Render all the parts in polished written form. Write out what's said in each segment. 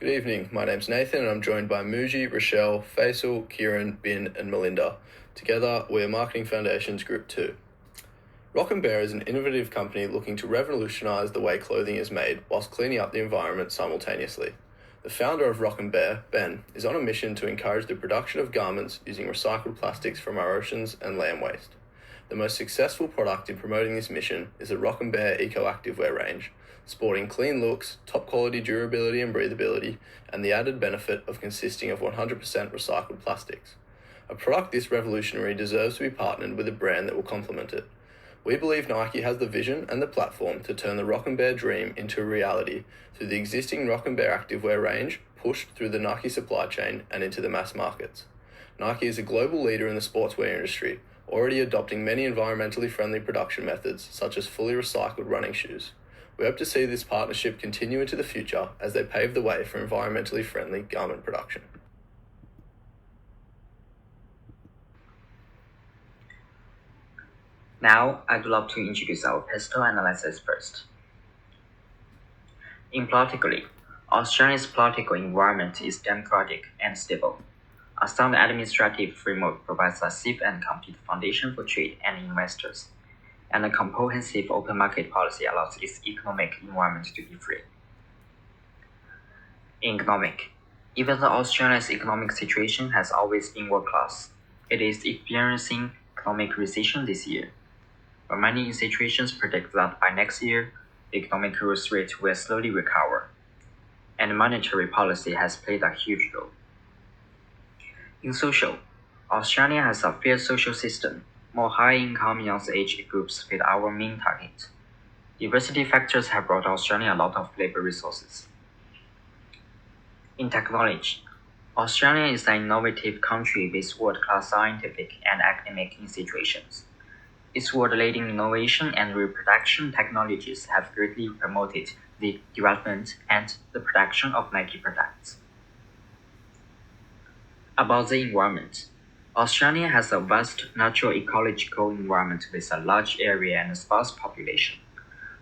Good evening, my name's Nathan and I'm joined by Muji, Rochelle, Faisal, Kieran, Bin and Melinda. Together, we are Marketing Foundations Group 2. Rock & Bear is an innovative company looking to revolutionise the way clothing is made whilst cleaning up the environment simultaneously. The founder of Rock & Bear, Ben, is on a mission to encourage the production of garments using recycled plastics from our oceans and land waste. The most successful product in promoting this mission is the Rock & Bear Eco Activewear range, sporting clean looks, top quality durability and breathability, and the added benefit of consisting of 100% recycled plastics. A product this revolutionary deserves to be partnered with a brand that will complement it. We believe Nike has the vision and the platform to turn the Rock & Bear dream into a reality through the existing Rock & Bear activewear range pushed through the Nike supply chain and into the mass markets. Nike is a global leader in the sportswear industry, already adopting many environmentally friendly production methods such as fully recycled running shoes. We hope to see this partnership continue into the future as they pave the way for environmentally friendly garment production. Now, I'd love to introduce our pestle analysis first. In politically, Australia's political environment is democratic and stable. A sound administrative framework provides a safe and complete foundation for trade and investors, and a comprehensive open market policy allows its economic environment to be free. In economic, even though Australia's economic situation has always been world-class, it is experiencing economic recession this year. But many institutions predict that by next year, the economic growth rate will slowly recover, and monetary policy has played a huge role. In social, Australia has a fair social system. More high-income young age groups fit our main target. Diversity factors have brought Australia a lot of labor resources. In technology, Australia is an innovative country with world-class scientific and academic institutions. Its world-leading innovation and reproduction technologies have greatly promoted the development and the production of Nike products. About the environment, Australia has a vast natural ecological environment with a large area and a sparse population.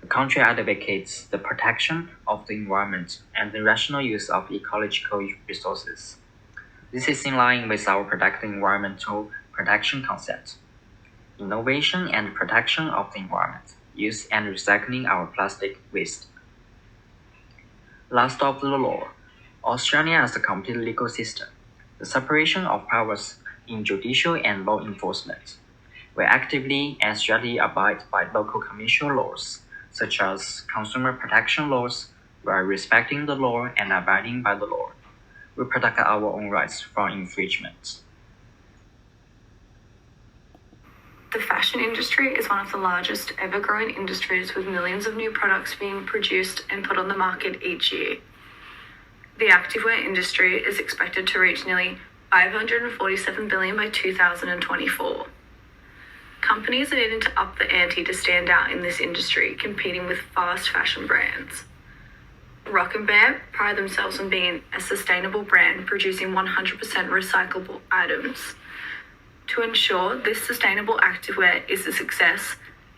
The country advocates the protection of the environment and the rational use of ecological resources. This is in line with our product environmental protection concept. Innovation and protection of the environment, use and recycling our plastic waste. Last of the law, Australia has a complete legal system. The separation of powers in judicial and law enforcement. We actively and strictly abide by local commercial laws, such as consumer protection laws, while respecting the law and abiding by the law. We protect our own rights from infringement. The fashion industry is one of the largest ever growing industries with millions of new products being produced and put on the market each year. The activewear industry is expected to reach nearly $547 billion by 2024. Companies are needing to up the ante to stand out in this industry, competing with fast fashion brands. Rock & Bear pride themselves on being a sustainable brand producing 100% recyclable items. To ensure this sustainable activewear is a success,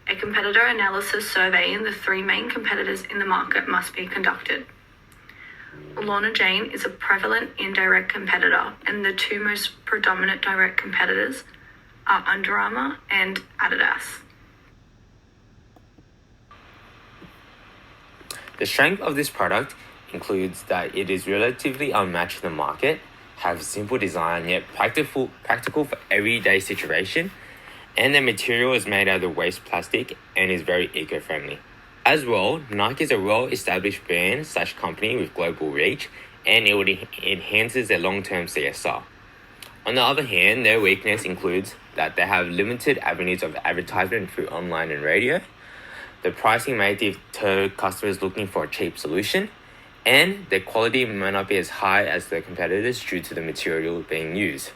a competitor analysis surveying the three main competitors in the market must be conducted. Lorna Jane is a prevalent indirect competitor, and the two most predominant direct competitors are Under Armour and Adidas. The strength of this product includes that it is relatively unmatched in the market, have simple design yet practical for everyday situation, and the material is made out of waste plastic and is very eco-friendly. As well, Nike is a well-established brand/company with global reach, and it enhances their long-term CSR. On the other hand, their weakness includes that they have limited avenues of advertisement through online and radio. The pricing may deter customers looking for a cheap solution, and the quality may not be as high as their competitors due to the material being used.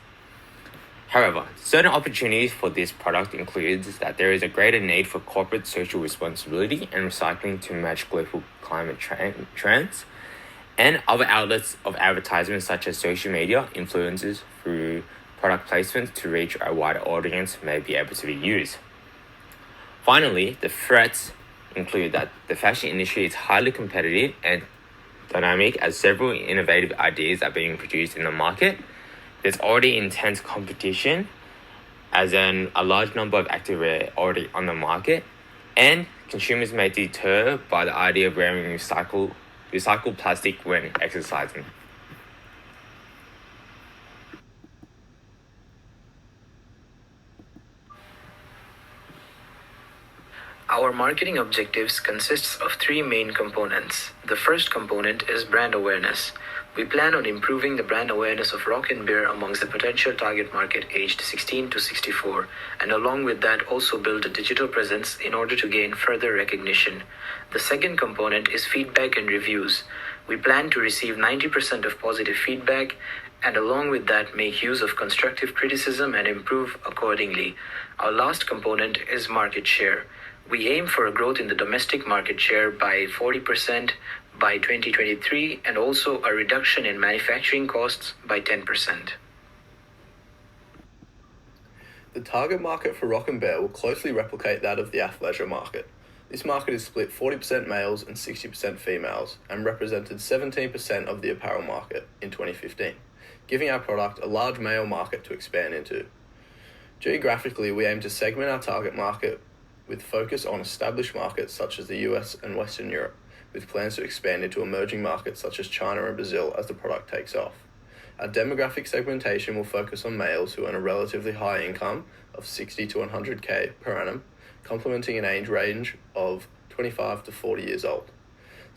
However, certain opportunities for this product includes that there is a greater need for corporate social responsibility and recycling to match global climate trends, and other outlets of advertisement such as social media influencers through product placements to reach a wider audience may be able to be used. Finally, the threats include that the fashion industry is highly competitive and dynamic as several innovative ideas are being produced in the market. There's already intense competition as in a large number of activewear already on the market, and consumers may deter by the idea of wearing recycled plastic when exercising. Our marketing objectives consists of three main components. The first component is brand awareness. We plan on improving the brand awareness of Rock and Beer amongst the potential target market aged 16 to 64, and along with that also build a digital presence in order to gain further recognition. The second component is feedback and reviews. We plan to receive 90% of positive feedback and along with that make use of constructive criticism and improve accordingly. Our last component is market share. We aim for a growth in the domestic market share by 40% by 2023 and also a reduction in manufacturing costs by 10%. The target market for Rock and Bear will closely replicate that of the athleisure market. This market is split 40% males and 60% females and represented 17% of the apparel market in 2015, giving our product a large male market to expand into. Geographically, we aim to segment our target market with focus on established markets such as the US and Western Europe, with plans to expand into emerging markets such as China and Brazil as the product takes off. Our demographic segmentation will focus on males who earn a relatively high income of 60 to 100k per annum, complementing an age range of 25 to 40 years old.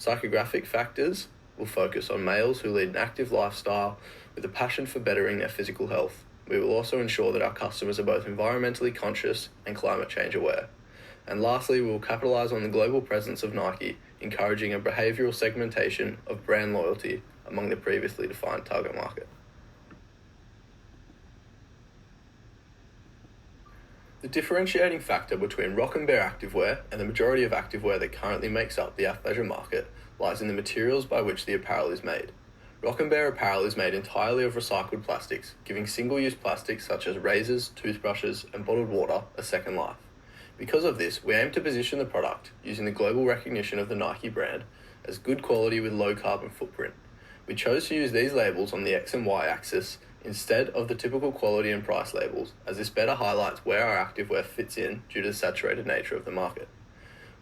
Psychographic Factors will focus on males who lead an active lifestyle with a passion for bettering their physical health. We will also ensure that our customers are both environmentally conscious and climate change aware. And lastly, we will capitalize on the global presence of Nike, encouraging a behavioral segmentation of brand loyalty among the previously defined target market. The differentiating factor between Rock and Bear activewear and the majority of activewear that currently makes up the athleisure market lies in the materials by which the apparel is made. Rock and Bear apparel is made entirely of recycled plastics, giving single-use plastics such as razors, toothbrushes, and bottled water a second life. Because of this, we aim to position the product, using the global recognition of the Nike brand, as good quality with low carbon footprint. We chose to use these labels on the X and Y axis instead of the typical quality and price labels, as this better highlights where our activewear fits in due to the saturated nature of the market.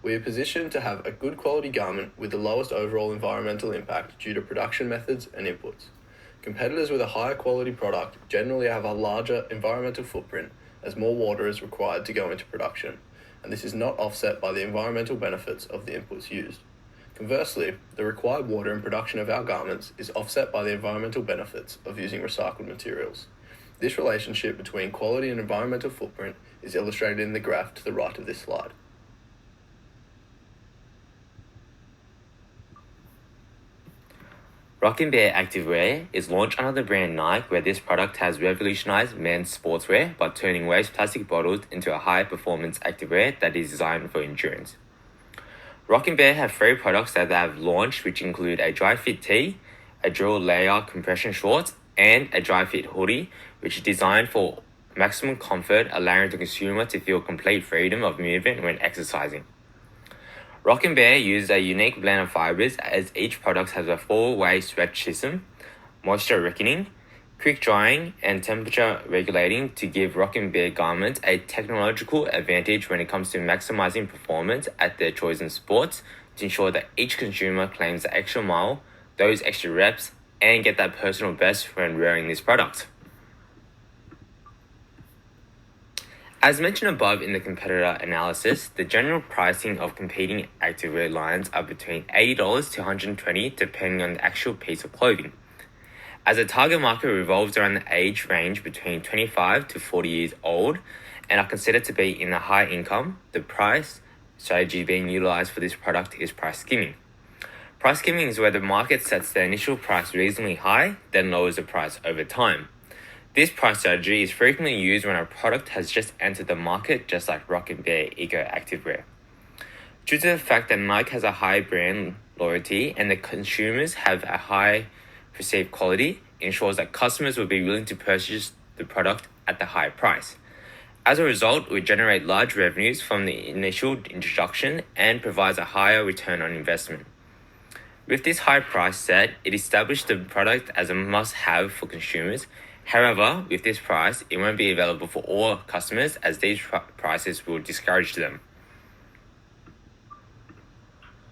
We are positioned to have a good quality garment with the lowest overall environmental impact due to production methods and inputs. Competitors with a higher quality product generally have a larger environmental footprint as more water is required to go into production, and this is not offset by the environmental benefits of the inputs used. Conversely, the required water in production of our garments is offset by the environmental benefits of using recycled materials. This relationship between quality and environmental footprint is illustrated in the graph to the right of this slide. Rock and Bear activewear is launched under the brand Nike, where this product has revolutionized men's sportswear by turning waste plastic bottles into a high-performance activewear that is designed for endurance. Rock and Bear have 3 products that they have launched, which include a dry fit tee, a drill layer compression shorts, and a dry fit hoodie, which is designed for maximum comfort, allowing the consumer to feel complete freedom of movement when exercising. Rock and Bear uses a unique blend of fibers, as each product has a 4-way stretch system, moisture reckoning, quick drying, and temperature regulating to give Rock and Bear garments a technological advantage when it comes to maximizing performance at their chosen sports, to ensure that each consumer claims the extra mile, those extra reps, and get that personal best when wearing this product. As mentioned above in the competitor analysis, the general pricing of competing activewear lines are between $80 to $120 depending on the actual piece of clothing. As the target market revolves around the age range between 25 to 40 years old and are considered to be in the high income, the price strategy being utilized for this product is price skimming. Price skimming is where the market sets the initial price reasonably high, then lowers the price over time. This price strategy is frequently used when a product has just entered the market, just like Rock and Bear Eco Activewear. Due to the fact that Nike has a high brand loyalty and the consumers have a high perceived quality, ensures that customers will be willing to purchase the product at the high price. As a result, we generate large revenues from the initial introduction and provides a higher return on investment. With this high price set, it established the product as a must-have for consumers. However, with this price, it won't be available for all customers as these prices will discourage them.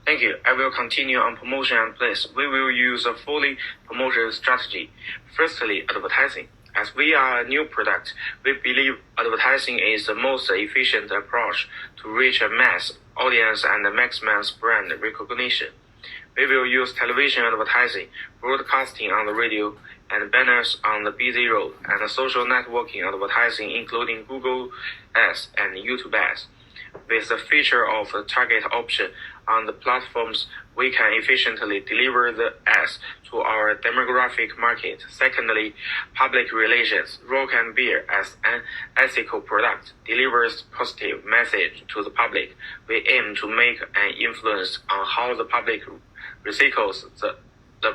Thank you. I will continue on promotion and place. We will use a fully promotion strategy. Firstly, advertising. As we are a new product, we believe advertising is the most efficient approach to reach a mass audience and maximize brand recognition. We will use television advertising, broadcasting on the radio, and banners on the busy road, and social networking advertising including Google Ads and YouTube Ads. With the feature of a target option on the platforms, we can efficiently deliver the ads to our demographic market. Secondly, public relations. Rock and Beer, as an ethical product, delivers positive message to the public. We aim to make an influence on how the public recycles the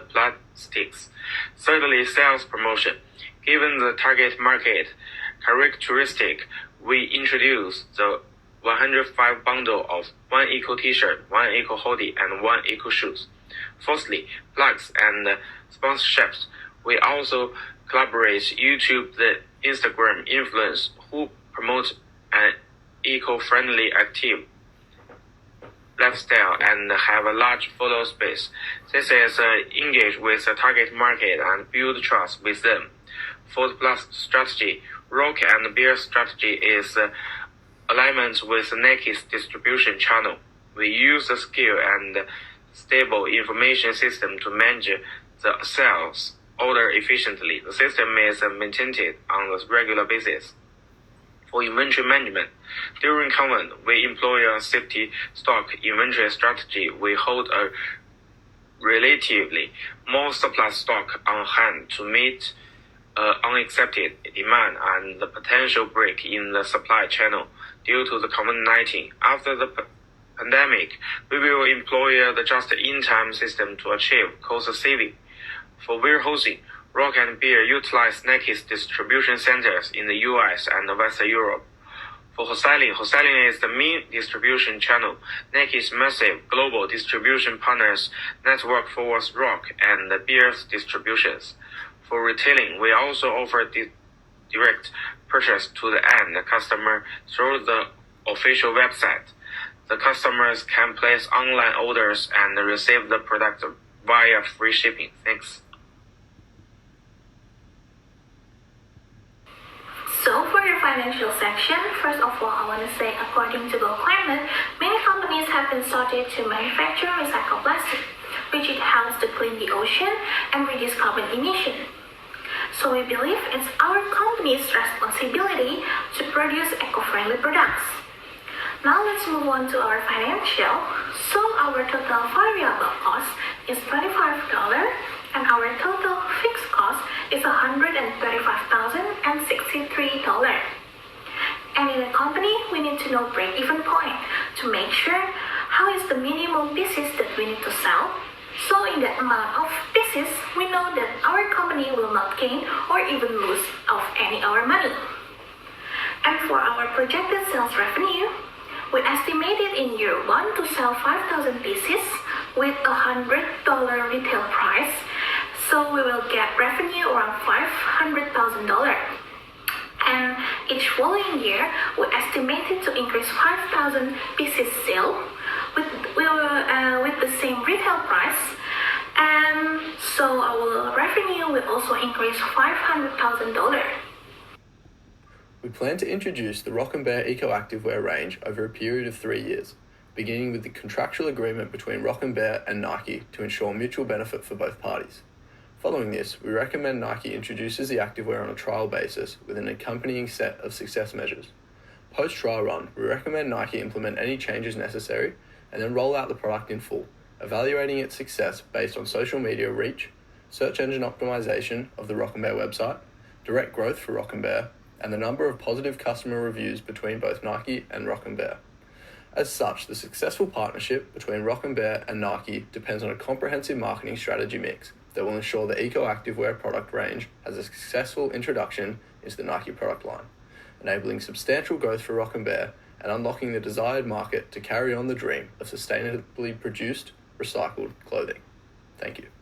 plastics. Thirdly, sales promotion. Given the target market characteristic, we introduce the 105 bundle of 1 eco t-shirt, 1 eco hoodie, and 1 eco shoes. Fourthly, plugs and sponsorships. We also collaborate YouTube the Instagram influence who promote an eco-friendly active lifestyle and have a large follow space. This is engage with the target market and build trust with them. Fourth plus strategy. Rock and Beer strategy is alignment with Nike's distribution channel. We use a skill and stable information system to manage the sales order efficiently. The system is maintained on a regular basis. For inventory management, during COVID, we employ a safety stock inventory strategy. We hold a relatively more surplus stock on hand to meet unaccepted demand and the potential break in the supply channel due to the COVID-19. After the pandemic, we will employ the just-in-time system to achieve cost saving. For warehousing, Rock and Beer utilize Nike's distribution centers in the US and Western Europe. For wholesaling is the main distribution channel. Nike's massive global distribution partners network forwards Rock and Beer's distributions. For retailing, we also offer direct purchase to the end customer through the official website. The customers can place online orders and receive the product via free shipping. Thanks. So for your financial section, first of all, I want to say according to Global Climate, many companies have been started to manufacture recycled plastic, which it helps to clean the ocean and reduce carbon emission. So we believe it's our company's responsibility to produce eco-friendly products. Now let's move on to our financial. So our total variable cost is $25 and our total fixed cost is $135,063. And in a company, we need to know break-even point to make sure how is the minimum pieces that we need to sell. So in that amount of pieces, we know that our company will not gain or even lose of any our money. And for our projected sales revenue, we estimated in year 1 to sell 5,000 pieces with $100 retail price. So we will get revenue around $500,000. And each following year, we estimated to increase 5,000 pieces sale with the same retail price. And so our revenue will also increase $500,000. We plan to introduce the Rock and Bear Eco Activewear range over a period of 3 years, beginning with the contractual agreement between Rock and Bear and Nike to ensure mutual benefit for both parties. Following this, we recommend Nike introduces the activewear on a trial basis with an accompanying set of success measures. Post-trial run, we recommend Nike implement any changes necessary and then roll out the product in full, evaluating its success based on social media reach, search engine optimization of the Rock and Bear website, direct growth for Rock and Bear, and the number of positive customer reviews between both Nike and Rock and Bear. As such, the successful partnership between Rock and Bear and Nike depends on a comprehensive marketing strategy mix that will ensure the Eco Activewear product range has a successful introduction into the Nike product line, enabling substantial growth for Rock and Bear and unlocking the desired market to carry on the dream of sustainably produced, recycled clothing. Thank you.